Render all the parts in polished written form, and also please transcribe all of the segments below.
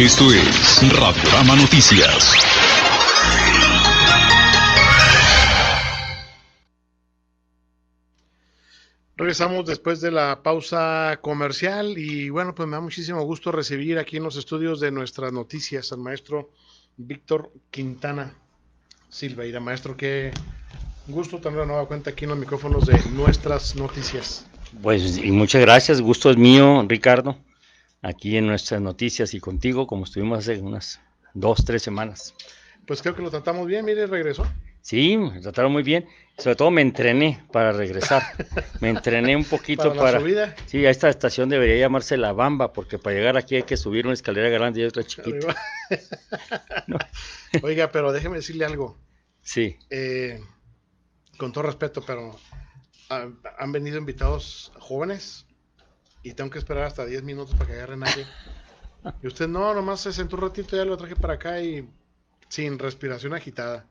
Esto es Radiorama Noticias. Regresamos después de la pausa comercial y bueno, pues me da muchísimo gusto recibir aquí en los estudios de Nuestras Noticias al maestro Víctor Quintana Silveira. Maestro, qué gusto tener una nueva cuenta aquí en los micrófonos de Nuestras Noticias. Pues y muchas gracias, gusto es mío, Ricardo, aquí en Nuestras Noticias y contigo, como estuvimos hace unas 2-3 semanas. Pues creo que lo tratamos bien, mire, regresó. Sí, me trataron muy bien, sobre todo me entrené para regresar, me entrené un poquito ¿Para la subida? Sí, a esta estación debería llamarse La Bamba, porque para llegar aquí hay que subir una escalera grande y otra chiquita. No. Oiga, pero déjeme decirle algo. Sí. Con todo respeto, pero han venido invitados jóvenes y tengo que esperar hasta 10 minutos para que agarre nadie. Y usted no, nomás se sentó un ratito, ya lo traje para acá y sin respiración agitada.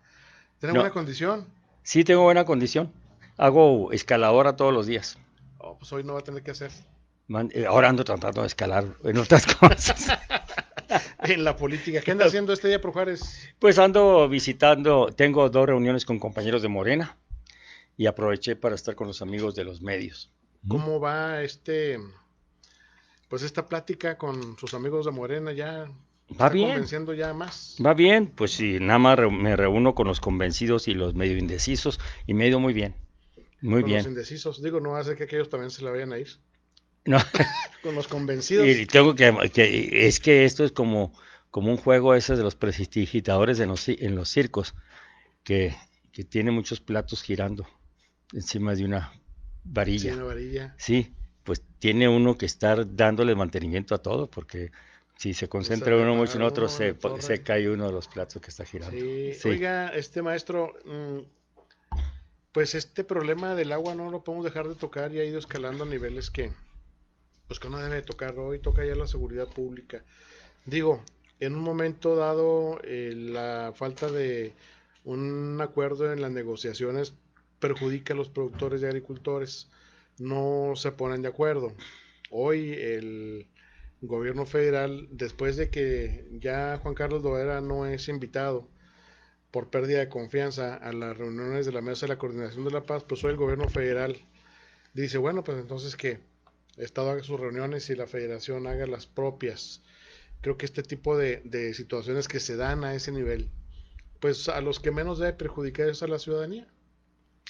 ¿Tiene buena condición? Sí, tengo buena condición. Hago escaladora todos los días. Oh, pues hoy no va a tener que hacer. Ahora ando tratando de escalar en otras cosas. En la política. ¿Qué anda haciendo este día por Juárez? Pues ando visitando, tengo 2 reuniones con compañeros de Morena y aproveché para estar con los amigos de los medios. ¿Cómo va pues esta plática con sus amigos de Morena? ¿Ya va está bien, convenciendo ya más? Va bien, pues sí, nada más me reúno con los convencidos y los medio indecisos y me ha ido muy bien, muy con bien. Los indecisos, digo, no hace que aquellos también se la vayan a ir. No. Con los convencidos. Y tengo es que esto es como un juego ese de los prestidigitadores en los circos, que tiene muchos platos girando encima de una varilla. Sí, una varilla. Sí, pues tiene uno que estar dándole mantenimiento a todo, porque si se concentra uno mucho en otro, se cae uno de los platos que está girando. Sí. Oiga, maestro, pues este problema del agua no lo podemos dejar de tocar y ha ido escalando a niveles que no debe tocar. Hoy toca ya la seguridad pública. Digo, en un momento dado, la falta de un acuerdo en las negociaciones perjudica a los productores y agricultores. No se ponen de acuerdo. Hoy el gobierno federal, después de que ya Juan Carlos Loera no es invitado por pérdida de confianza a las reuniones de la Mesa de la Coordinación de la Paz, pues hoy el gobierno federal dice, bueno, pues entonces que el Estado haga sus reuniones y la Federación haga las propias. Creo que este tipo de situaciones que se dan a ese nivel, pues a los que menos debe perjudicar es a la ciudadanía.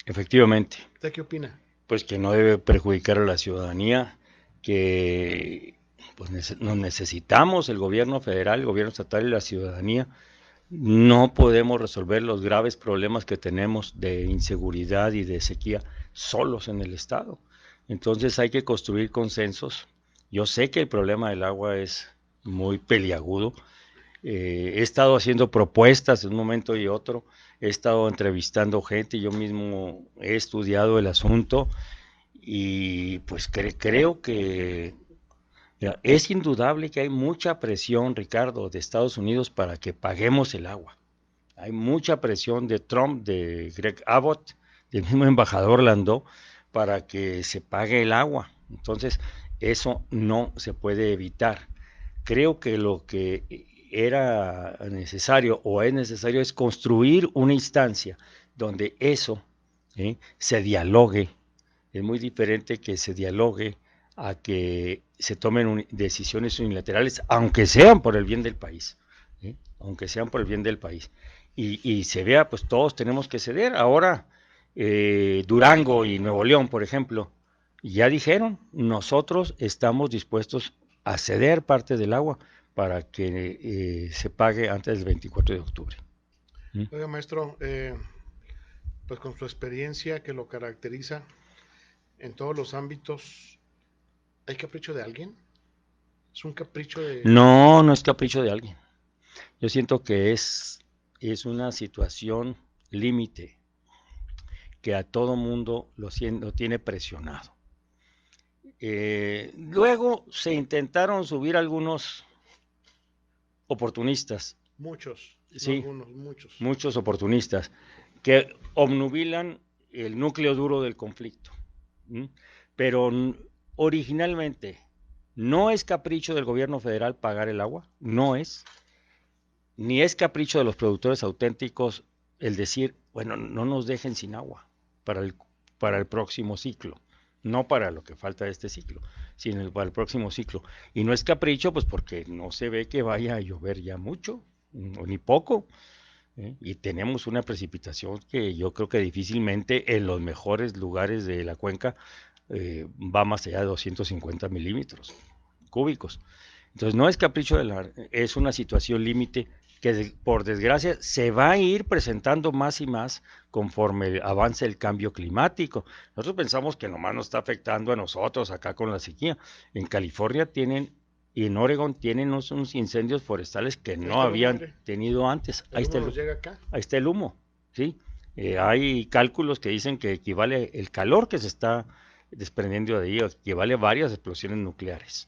Efectivamente. ¿Usted qué opina? Pues que no debe perjudicar a la ciudadanía, que pues nos necesitamos el gobierno federal, el gobierno estatal y la ciudadanía. No podemos resolver los graves problemas que tenemos de inseguridad y de sequía solos en el Estado. Entonces hay que construir consensos. Yo sé que el problema del agua es muy peliagudo. He estado haciendo propuestas en un momento y otro. He estado entrevistando gente. Yo mismo he estudiado el asunto y pues creo que es indudable que hay mucha presión, Ricardo, de Estados Unidos para que paguemos el agua. Hay mucha presión de Trump, de Greg Abbott, del mismo embajador Landau, para que se pague el agua. Entonces, eso no se puede evitar. Creo que lo que era necesario o es necesario es construir una instancia donde eso se dialogue. Es muy diferente que se dialogue a que se tomen decisiones unilaterales, aunque sean por el bien del país, aunque sean por el bien del país. Y se vea, pues todos tenemos que ceder. Ahora, Durango y Nuevo León, por ejemplo, ya dijeron, nosotros estamos dispuestos a ceder parte del agua para que se pague antes del 24 de octubre. Oiga, maestro, pues con su experiencia que lo caracteriza en todos los ámbitos, ¿hay capricho de alguien? ¿Es un capricho de...? No, no es capricho de alguien. Yo siento que es una situación límite que a todo mundo lo tiene presionado. Luego se intentaron subir algunos oportunistas. Muchos, sí, no algunos, muchos. Muchos oportunistas que obnubilan el núcleo duro del conflicto. Pero originalmente No es capricho del gobierno federal pagar el agua, no es, ni es capricho de los productores auténticos el decir, bueno, no nos dejen sin agua para el, para el próximo ciclo, no para lo que falta de este ciclo, sino para el próximo ciclo. Y no es capricho, pues porque no se ve que vaya a llover ya mucho, ni poco. Y tenemos una precipitación que yo creo que difícilmente en los mejores lugares de la cuenca va más allá de 250 milímetros cúbicos. Entonces no es capricho es una situación límite que por desgracia se va a ir presentando más y más conforme avance el cambio climático. Nosotros pensamos que nomás nos está afectando a nosotros acá con la sequía. En California tienen y en Oregon tienen unos incendios forestales que Ahí no está el humo, habían mire. tenido antes. El humo nos llega acá. Ahí está el humo, ¿sí? Hay cálculos que dicen que equivale el calor que se está desprendiendo de ahí, equivale a varias explosiones nucleares.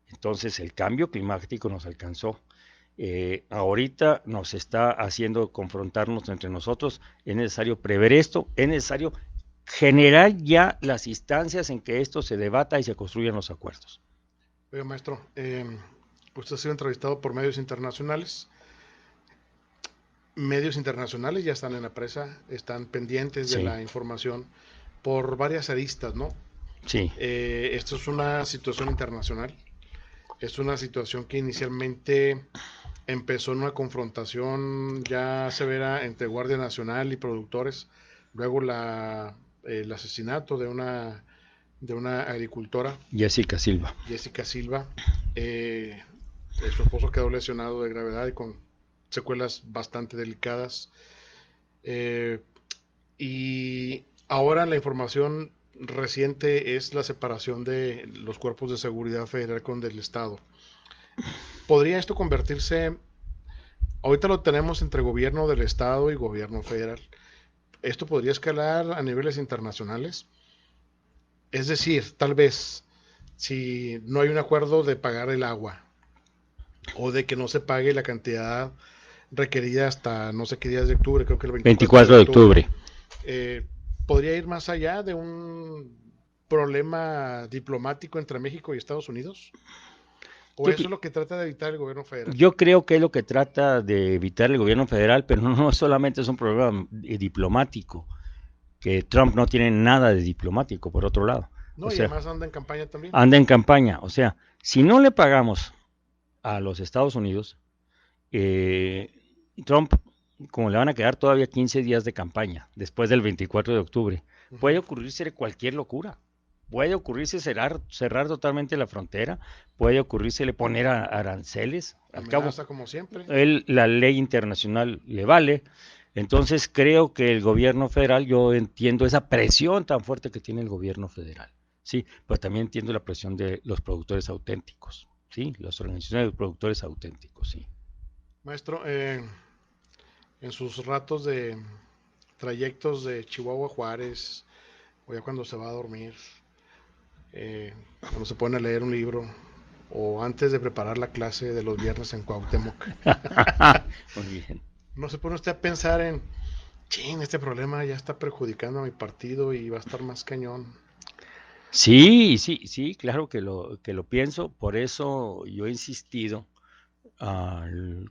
Entonces el cambio climático nos alcanzó. Ahorita nos está haciendo confrontarnos entre nosotros. Es necesario prever esto, es necesario generar ya las instancias en que esto se debata y se construyan los acuerdos. Oiga, maestro, usted ha sido entrevistado por medios internacionales. Medios internacionales ya están en la presa, están pendientes de Sí, la información por varias aristas, ¿no? sí, Esto es una situación internacional, es una situación que inicialmente empezó en una confrontación ya severa entre Guardia Nacional y productores, luego el asesinato de una agricultora, Jessica Silva. Jessica Silva, su esposo quedó lesionado de gravedad y con secuelas bastante delicadas. Eh, y ahora la información reciente es la separación de los cuerpos de seguridad federal con del Estado. ¿Podría esto convertirse, ahorita lo tenemos entre gobierno del Estado y gobierno federal, esto podría escalar a niveles internacionales? Es decir, tal vez si no hay un acuerdo de pagar el agua o de que no se pague la cantidad requerida hasta no sé qué días de octubre, creo que el 24 24 de de octubre, octubre. podría ir más allá de un problema diplomático entre México y Estados Unidos? ¿O Yo, eso es lo que trata de evitar el gobierno federal? yo creo que es lo que trata de evitar el gobierno federal, pero no solamente es un problema diplomático, que Trump no tiene nada de diplomático, por otro lado. O No, y sea, además anda en campaña también. anda en campaña. O sea, si no le pagamos a los Estados Unidos, eh, Trump, como le van a quedar todavía 15 días de campaña después del 24 de octubre, puede Ujú. ocurrirse cualquier locura. Puede ocurrirse cerrar totalmente la frontera, puede ocurrirse poner aranceles. Al cabo, Amenaza como siempre. la ley internacional le vale. Entonces creo que el gobierno federal, yo entiendo esa presión tan fuerte que tiene el gobierno federal, sí, pero también entiendo la presión de los productores auténticos, sí, las organizaciones de productores auténticos, sí. Maestro, en sus ratos de trayectos de Chihuahua a Juárez, o ya cuando se va a dormir, cuando se pone a leer un libro, o antes de preparar la clase de los viernes en Cuauhtémoc, Muy bien. no se pone usted a pensar en, chin, este problema ya está perjudicando a mi partido y va a estar más cañón. Sí, sí, sí, claro que lo pienso, por eso yo he insistido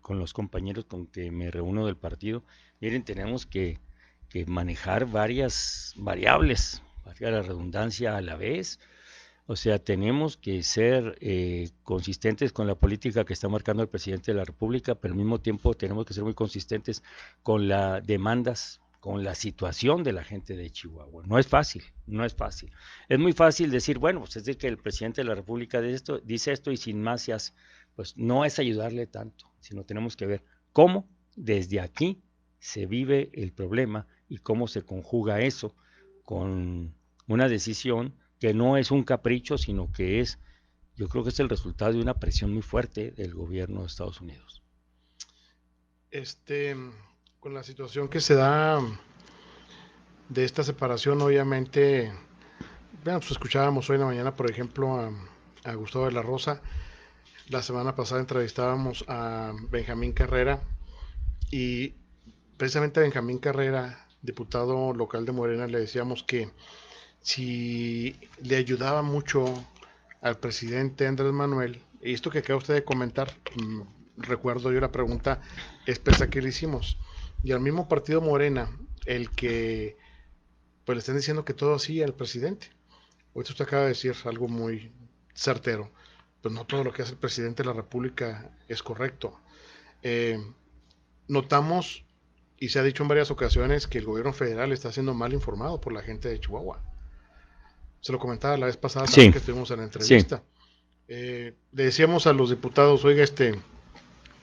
con los compañeros con que me reúno del partido. Miren, tenemos que manejar varias variables, valga la redundancia, a la vez. O sea, tenemos que ser consistentes con la política que está marcando el presidente de la República, pero al mismo tiempo tenemos que ser muy consistentes con las demandas, con la situación de la gente de Chihuahua. No es fácil, no es fácil. Es muy fácil decir, bueno, pues es de que el presidente de la República dice esto y sin más se hace. Pues no es ayudarle tanto, sino tenemos que ver cómo desde aquí se vive el problema y cómo se conjuga eso con una decisión que no es un capricho, sino que es, yo creo que es el resultado de una presión muy fuerte del gobierno de Estados Unidos. Este, con la situación que se da de esta separación, obviamente, bueno, pues escuchábamos hoy en la mañana, por ejemplo, a Gustavo de la Rosa. La semana pasada entrevistábamos a Benjamín Carrera y precisamente a Benjamín Carrera, diputado local de Morena, le decíamos que si le ayudaba mucho al presidente Andrés Manuel, y esto que acaba usted de comentar, recuerdo yo la pregunta expresa que le hicimos, y al mismo partido Morena, el que pues le están diciendo que todo así al presidente. Ahorita usted acaba de decir algo muy certero, pues no todo lo que hace el presidente de la República es correcto. Eh, Notamos, y se ha dicho en varias ocasiones, que el gobierno federal está siendo mal informado por la gente de Chihuahua. Se lo comentaba la vez pasada también Sí, que estuvimos en la sí. entrevista. Le decíamos a los diputados, oiga,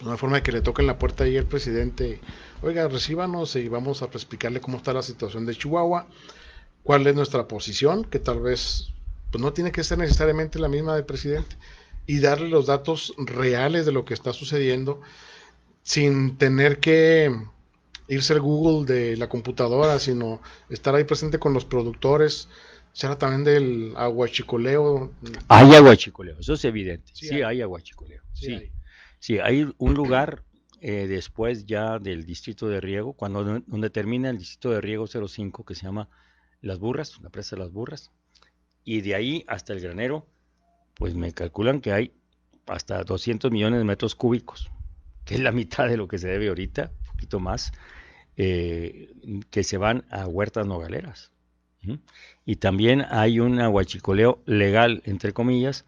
una forma de que le toquen la puerta ahí al presidente, oiga, recíbanos y vamos a explicarle cómo está la situación de Chihuahua, cuál es nuestra posición, que tal vez pues no tiene que ser necesariamente la misma del presidente, y darle los datos reales de lo que está sucediendo sin tener que irse al Google de la computadora, sino estar ahí presente con los productores. Se habla también del aguachicoleo. Hay aguachicoleo, eso es evidente. Sí Sí, hay, hay aguachicoleo. sí Sí, hay. sí, hay un lugar después ya del distrito de riego, donde termina el distrito de riego 05 que se llama Las Burras, la presa de Las Burras, y de ahí hasta el granero, pues me calculan que hay hasta 200 millones de metros cúbicos, que es la mitad de lo que se debe ahorita, un poquito más, que se van a huertas nogaleras. ¿Mm? Y también hay un aguachicoleo legal, entre comillas,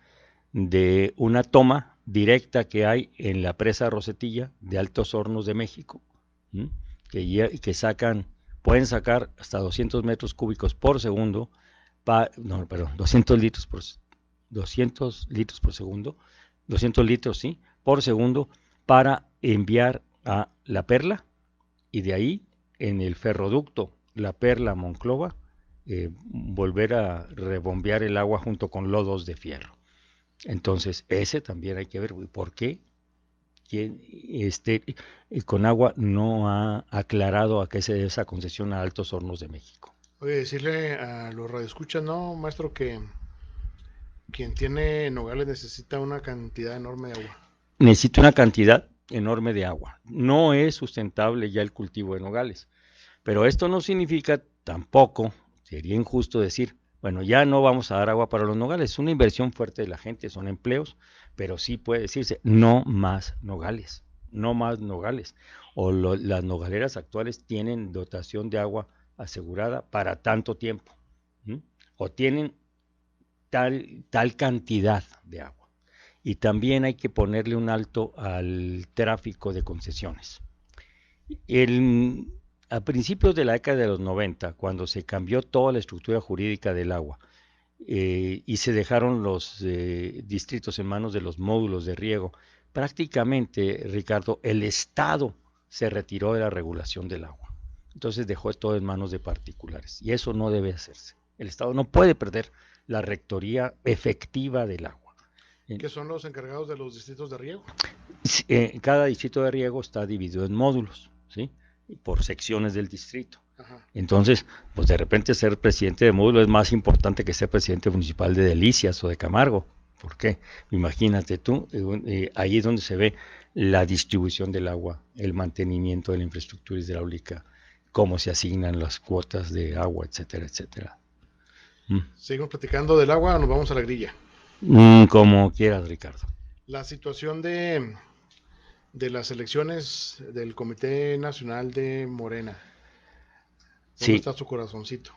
de una toma directa que hay en la presa Rosetilla de Altos Hornos de México, ¿m? Que pueden sacar hasta 200 metros cúbicos por segundo, no, perdón, 200 litros por segundo, 200 litros, sí, por segundo, para enviar a La Perla, y de ahí, en el ferroducto La Perla Monclova, volver a rebombear el agua junto con lodos de fierro. Entonces, ese también hay que ver por qué Conagua no ha aclarado a qué se debe esa concesión a Altos Hornos de México. Oye, decirle a los radioescuchas, no, maestro, que quien tiene nogales necesita una cantidad enorme de agua. Necesita una cantidad enorme de agua. No es sustentable ya el cultivo de nogales, pero esto no significa tampoco, sería injusto decir, bueno, ya no vamos a dar agua para los nogales, es una inversión fuerte de la gente, son empleos, pero sí puede decirse, no más nogales, no más nogales. Las nogaleras actuales tienen dotación de agua asegurada para tanto tiempo, ¿m? O tienen tal cantidad de agua. Y también hay que ponerle un alto al tráfico de concesiones. A principios de la década de los 90, cuando se cambió toda la estructura jurídica del agua y se dejaron los distritos en manos de los módulos de riego, prácticamente, Ricardo, el Estado se retiró de la regulación del agua. Entonces dejó todo en manos de particulares y eso no debe hacerse. El Estado no puede perder la rectoría efectiva del agua. ¿Qué son los encargados de los distritos de riego? Cada distrito de riego está dividido en módulos, ¿sí? Por secciones del distrito. Ajá. Entonces, pues de repente ser presidente de módulo es más importante que ser presidente municipal de Delicias o de Camargo. ¿Por qué? Imagínate tú, ahí es donde se ve la distribución del agua, el mantenimiento de la infraestructura hidráulica, cómo se asignan las cuotas de agua, etcétera, etcétera. Seguimos platicando del agua, nos vamos a la grilla. Como quieras, Ricardo. La situación de las elecciones del Comité Nacional de Morena. ¿Dónde Sí, está su corazoncito?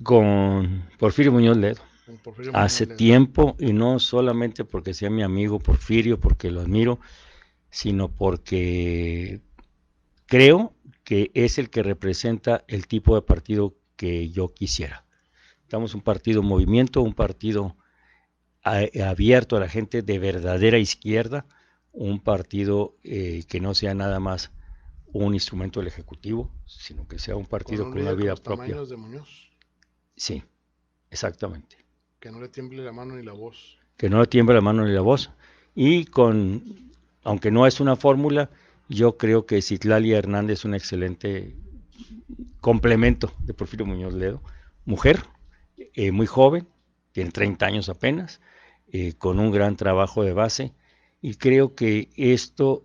con Porfirio Muñoz Ledo. Con Porfirio Hace Muñoz Ledo. tiempo, y no solamente porque sea mi amigo Porfirio, porque lo admiro, sino porque creo que es el que representa el tipo de partido que yo quisiera. Estamos un partido movimiento, un partido abierto a la gente de verdadera izquierda, un partido que no sea nada más un instrumento del Ejecutivo, sino que sea un partido Con un con una líder con vida los propia. tamaños de Muñoz. Sí, exactamente. Que no le tiemble la mano ni la voz. Que no le tiemble la mano ni la voz. Y aunque no es una fórmula, yo creo que Citlali Hernández es un excelente complemento de Porfirio Muñoz Ledo. Mujer, muy joven, tiene 30 años apenas, con un gran trabajo de base, y creo que esto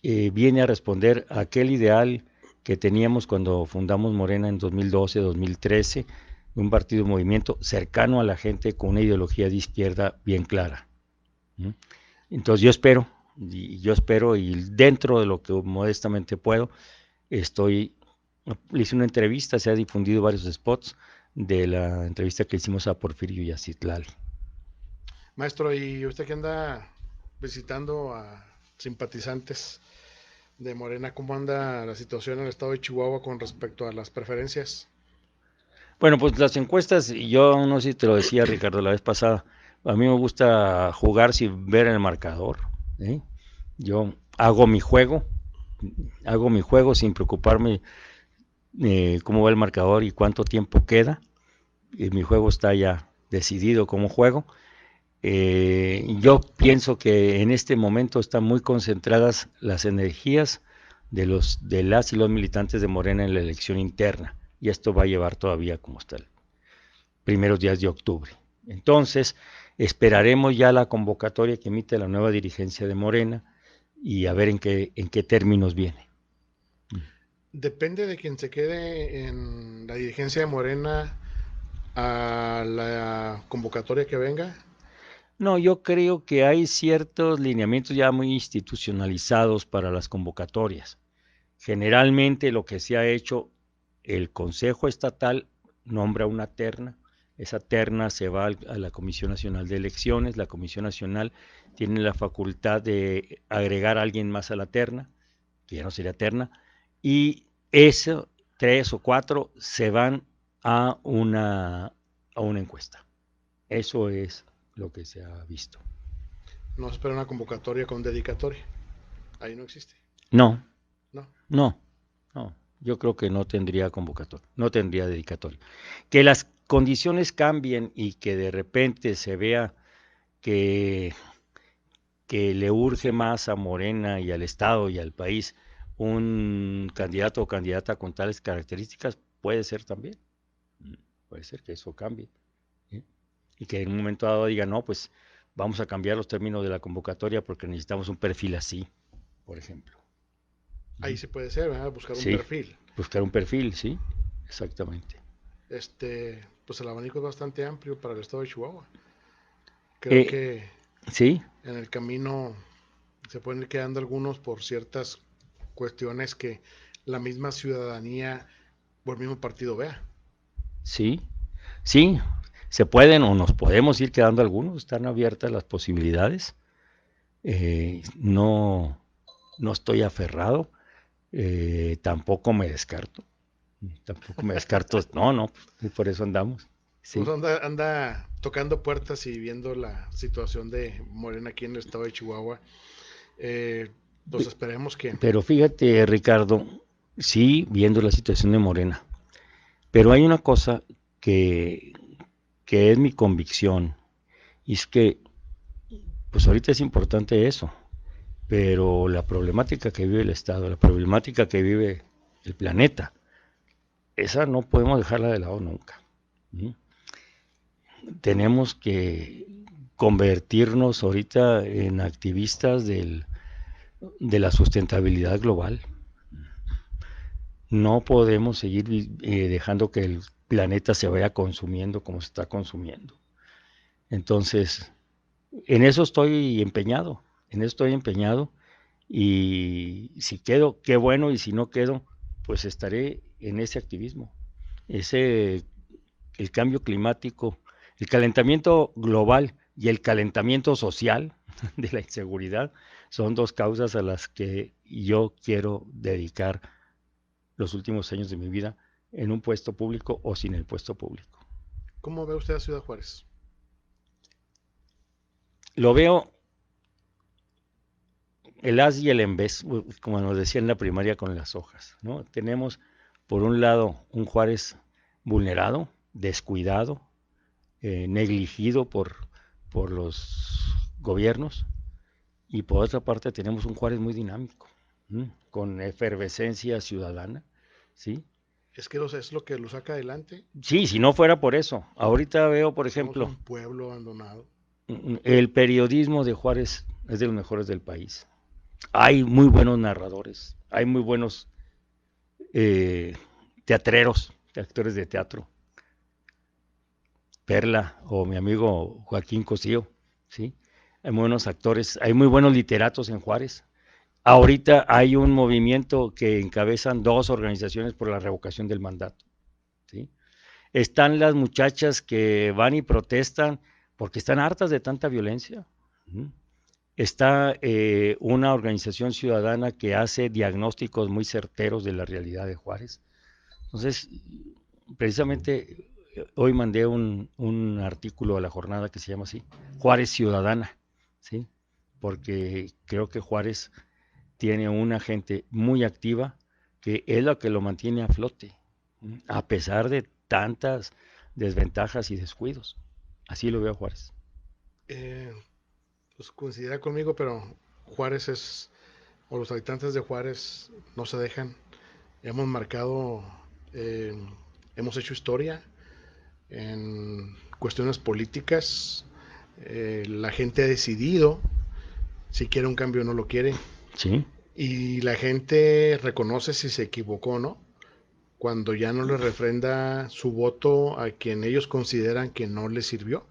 viene a responder a aquel ideal que teníamos cuando fundamos Morena en 2012-2013, un partido de movimiento cercano a la gente con una ideología de izquierda bien clara. Entonces yo espero y dentro de lo que modestamente puedo, le hice una entrevista, se ha difundido varios spots de la entrevista que hicimos a Porfirio y a Citlali. Maestro, y usted que anda visitando a simpatizantes de Morena, ¿cómo anda la situación en el estado de Chihuahua con respecto a las preferencias? Bueno, pues las encuestas, yo no sé si te lo decía Ricardo la vez pasada, a mí me gusta jugar sin ver el marcador, ¿sí? Yo hago mi juego sin preocuparme cómo va el marcador y cuánto tiempo queda. Y mi juego está ya decidido como juego. Yo pienso que en este momento están muy concentradas las energías de las y los militantes de Morena en la elección interna. Y esto va a llevar todavía como hasta el primeros días de octubre. Entonces, esperaremos ya la convocatoria que emite la nueva dirigencia de Morena y a ver en qué términos viene. Depende de quien se quede en la dirigencia de Morena a la convocatoria que venga. No, yo creo que hay ciertos lineamientos ya muy institucionalizados para las convocatorias. Generalmente lo que se ha hecho, el Consejo Estatal nombra una terna, esa terna se va a la Comisión Nacional de Elecciones, la Comisión Nacional tiene la facultad de agregar a alguien más a la terna, que ya no sería terna, y esos 3 o 4 se van a una encuesta. Eso es lo que se ha visto. No se espera una convocatoria con dedicatoria. Ahí no existe. No, No. no, no. Yo creo que no tendría convocatoria, no tendría dedicatoria. Que las condiciones cambien y que de repente se vea que, que le urge más a Morena y al Estado y al país un candidato o candidata con tales características, puede ser también. Puede ser que eso cambie. ¿Sí? Y que en un momento dado diga, no, pues vamos a cambiar los términos de la convocatoria porque necesitamos un perfil así, por ejemplo. Ahí se puede ser, ¿verdad? Buscar un Sí, perfil. buscar un perfil, sí, exactamente. Pues el abanico es bastante amplio para el estado de Chihuahua. Creo que Sí, en el camino se pueden ir quedando algunos por ciertas cuestiones que la misma ciudadanía o el mismo partido vea. sí, sí, se pueden o nos podemos ir quedando algunos, están abiertas las posibilidades. No, no estoy aferrado, tampoco me descarto. No, no, pues, por eso andamos. Pues Sí. anda tocando puertas y viendo la situación de Morena aquí en el estado de Chihuahua. Pues esperemos que... Pero fíjate, Ricardo, sí, viendo la situación de Morena, pero hay una cosa que, que es mi convicción, y es que, pues ahorita es importante eso, pero la problemática que vive el Estado, la problemática que vive el planeta, esa no podemos dejarla de lado nunca. ¿Sí? Tenemos que convertirnos ahorita en activistas de la sustentabilidad global. No podemos seguir dejando que el planeta se vaya consumiendo como se está consumiendo. Entonces, en eso estoy empeñado, y si quedo, qué bueno, y si no quedo, pues estaré en ese activismo. El cambio climático, el calentamiento global y el calentamiento social de la inseguridad son dos causas a las que yo quiero dedicar los últimos años de mi vida en un puesto público o sin el puesto público. ¿Cómo ve usted a Ciudad Juárez? Lo veo el as y el en vez, como nos decía en la primaria con las hojas, ¿no? Tenemos por un lado un Juárez vulnerado, descuidado, negligido por los gobiernos, y por otra parte tenemos un Juárez muy dinámico, con efervescencia ciudadana, ¿sí? Es que es lo que lo saca adelante. Sí, si no fuera por eso. Ahorita veo, por Somos ejemplo, un pueblo abandonado. el periodismo de Juárez es de los mejores del país. Hay muy buenos narradores, hay muy buenos teatreros, actores de teatro. Perla o mi amigo Joaquín Cosío, ¿sí? Hay muy buenos actores, hay muy buenos literatos en Juárez. Ahorita hay un movimiento que encabezan dos organizaciones por la revocación del mandato, ¿sí? Están las muchachas que van y protestan porque están hartas de tanta violencia. ¿Sí? Está una organización ciudadana que hace diagnósticos muy certeros de la realidad de Juárez. Entonces, precisamente hoy mandé un artículo a la jornada que se llama así, Juárez Ciudadana, ¿sí? Porque creo que Juárez tiene una gente muy activa que es la que lo mantiene a flote, a pesar de tantas desventajas y descuidos. Así lo veo Juárez. Eh, pues coincidirá conmigo, pero Juárez es, o los habitantes de Juárez no se dejan. Hemos marcado, eh, hemos hecho historia en cuestiones políticas. La gente ha decidido si quiere un cambio o no lo quiere. Sí. Y la gente reconoce si se equivocó o no, cuando ya no le refrenda su voto a quien ellos consideran que no les sirvió.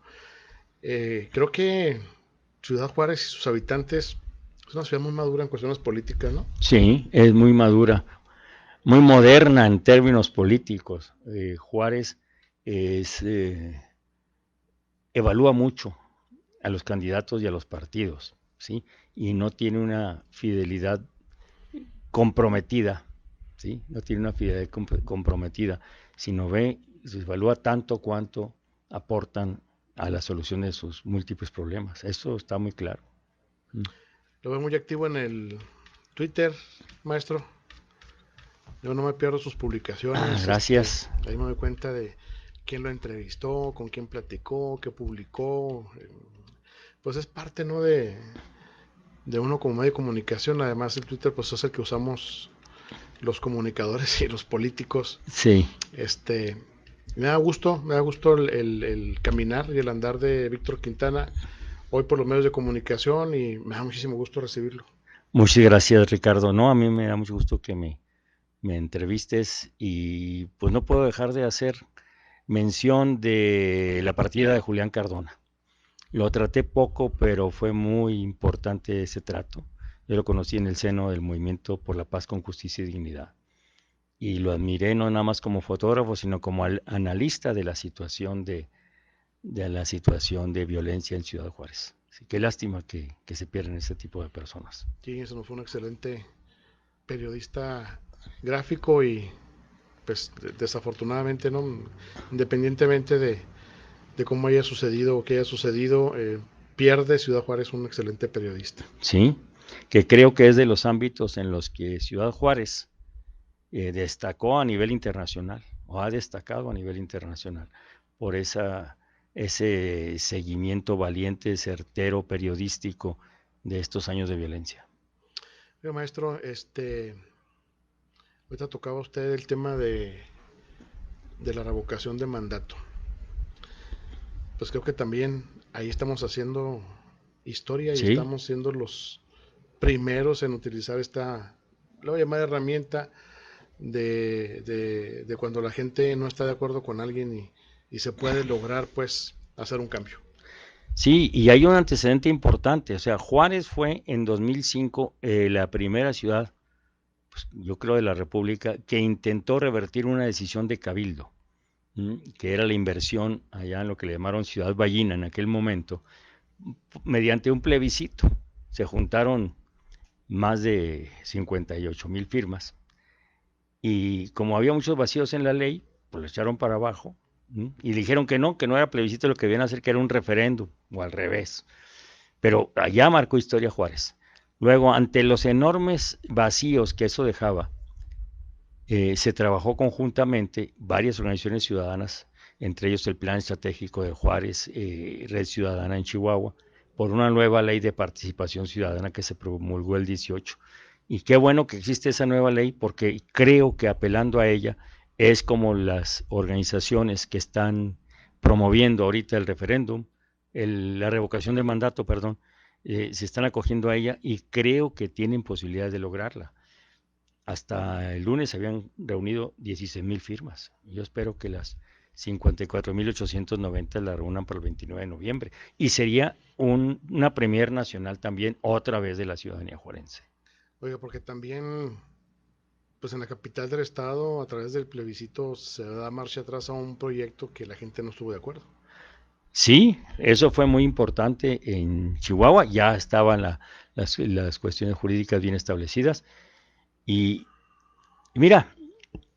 Creo que Ciudad Juárez y sus habitantes es una ciudad muy madura en cuestiones políticas, ¿no? Sí, es muy madura, muy moderna en términos políticos. Juárez es, evalúa mucho a los candidatos y a los partidos, ¿sí? Y no tiene una fidelidad comprometida, ¿sí? No tiene una fidelidad comprometida, sino se evalúa tanto cuanto aportan a la solución de sus múltiples problemas. Eso está muy claro. Lo veo muy activo en el Twitter, maestro. Yo no me pierdo sus publicaciones. Gracias. Ahí me doy cuenta de quién lo entrevistó, con quién platicó, qué publicó. Pues es parte, ¿no? De uno como medio de comunicación. Además, el Twitter pues es el que usamos los comunicadores y los políticos. Sí. Me da gusto el caminar y el andar de Víctor Quintana hoy por los medios de comunicación y me da muchísimo gusto recibirlo. Muchas gracias, Ricardo. No, a mí me da mucho gusto que me entrevistes y pues no puedo dejar de hacer mención de la partida de Julián Cardona. Lo traté poco, pero fue muy importante ese trato. Yo lo conocí en el seno del Movimiento por la Paz con Justicia y Dignidad. Y lo admiré no nada más como fotógrafo, sino como analista de la situación de la situación de violencia en Ciudad Juárez. Así que lástima que se pierden ese tipo de personas. Sí, eso nos fue un excelente periodista gráfico y pues desafortunadamente, ¿no? Independientemente de cómo haya sucedido o qué haya sucedido, pierde Ciudad Juárez un excelente periodista. Sí, que creo que es de los ámbitos en los que Ciudad Juárez destacó a nivel internacional o ha destacado a nivel internacional por ese seguimiento valiente, certero, periodístico de estos años de violencia. Oiga, maestro, ahorita tocaba usted el tema de la revocación de mandato. Pues creo que también ahí estamos haciendo historia y ¿Sí? estamos siendo los primeros en utilizar esta, le voy a llamar herramienta de cuando la gente no está de acuerdo con alguien y se puede lograr pues hacer un cambio. Sí, y hay un antecedente importante, o sea, Juárez fue en 2005 la primera ciudad, pues, yo creo de la República, que intentó revertir una decisión de Cabildo, que era la inversión allá en lo que le llamaron Ciudad Ballina en aquel momento, mediante un plebiscito. Se juntaron más de 58,000 firmas y como había muchos vacíos en la ley, pues lo echaron para abajo y dijeron que no era plebiscito, lo que debían hacer que era un referéndum o al revés. Pero allá marcó historia Juárez. Luego, ante los enormes vacíos que eso dejaba, se trabajó conjuntamente varias organizaciones ciudadanas, entre ellos el Plan Estratégico de Juárez, Red Ciudadana en Chihuahua, por una nueva ley de participación ciudadana que se promulgó el 18. Y qué bueno que existe esa nueva ley porque creo que apelando a ella es como las organizaciones que están promoviendo ahorita el referéndum, la revocación de mandato, perdón, se están acogiendo a ella y creo que tienen posibilidades de lograrla. Hasta el lunes se habían reunido 16,000 firmas. Yo espero que las 54.890 la reúnan para el 29 de noviembre. Y sería una premier nacional también, otra vez de la ciudadanía juarense. Oiga, porque también, pues en la capital del estado, a través del plebiscito, se da marcha atrás a un proyecto que la gente no estuvo de acuerdo. Sí, eso fue muy importante en Chihuahua, ya estaban las cuestiones jurídicas bien establecidas. Y mira,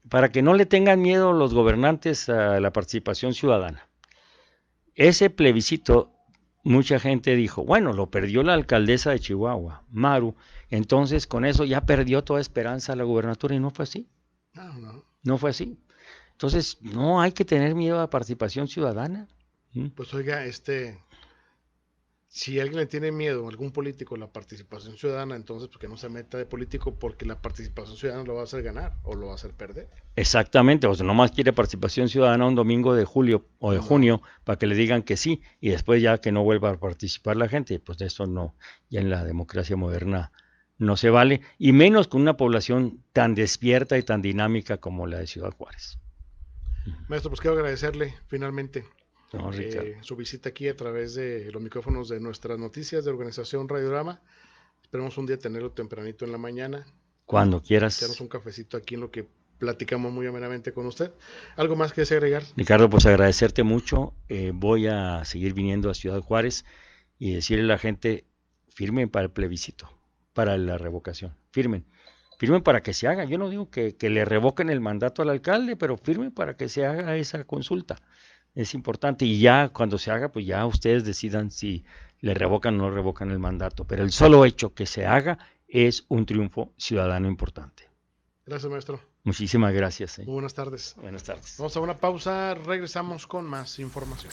para que no le tengan miedo los gobernantes a la participación ciudadana, ese plebiscito, mucha gente dijo, bueno, lo perdió la alcaldesa de Chihuahua, Maru, entonces con eso ya perdió toda esperanza a la gubernatura, y no fue así, No. no fue así. Entonces, no hay que tener miedo a la participación ciudadana. Pues oiga, si alguien le tiene miedo a algún político a la participación ciudadana, entonces pues que no se meta de político, porque la participación ciudadana lo va a hacer ganar o lo va a hacer perder. Exactamente, o sea, nomás quiere participación ciudadana un domingo de julio o de No. junio para que le digan que sí, y después ya que no vuelva a participar la gente, pues de eso no, ya en la democracia moderna no se vale, y menos con una población tan despierta y tan dinámica como la de Ciudad Juárez. Maestro, pues quiero agradecerle finalmente No, Ricardo. su visita aquí a través de los micrófonos de nuestras noticias de Organización Radiorama. Esperemos un día tenerlo tempranito en la mañana, Cuando echarnos quieras, un cafecito aquí en lo que platicamos muy amenamente con usted. ¿Algo más que desee agregar? Ricardo, pues agradecerte mucho. Voy a seguir viniendo a Ciudad Juárez y decirle a la gente, firmen para el plebiscito, para la revocación, firmen para que se haga. Yo no digo que le revoquen el mandato al alcalde, pero firmen para que se haga esa consulta. Es importante, y ya cuando se haga, pues ya ustedes decidan si le revocan o no revocan el mandato. Pero el solo hecho que se haga es un triunfo ciudadano importante. Gracias, maestro. Muchísimas gracias. Muy buenas tardes. Buenas tardes. Vamos a una pausa, regresamos con más información.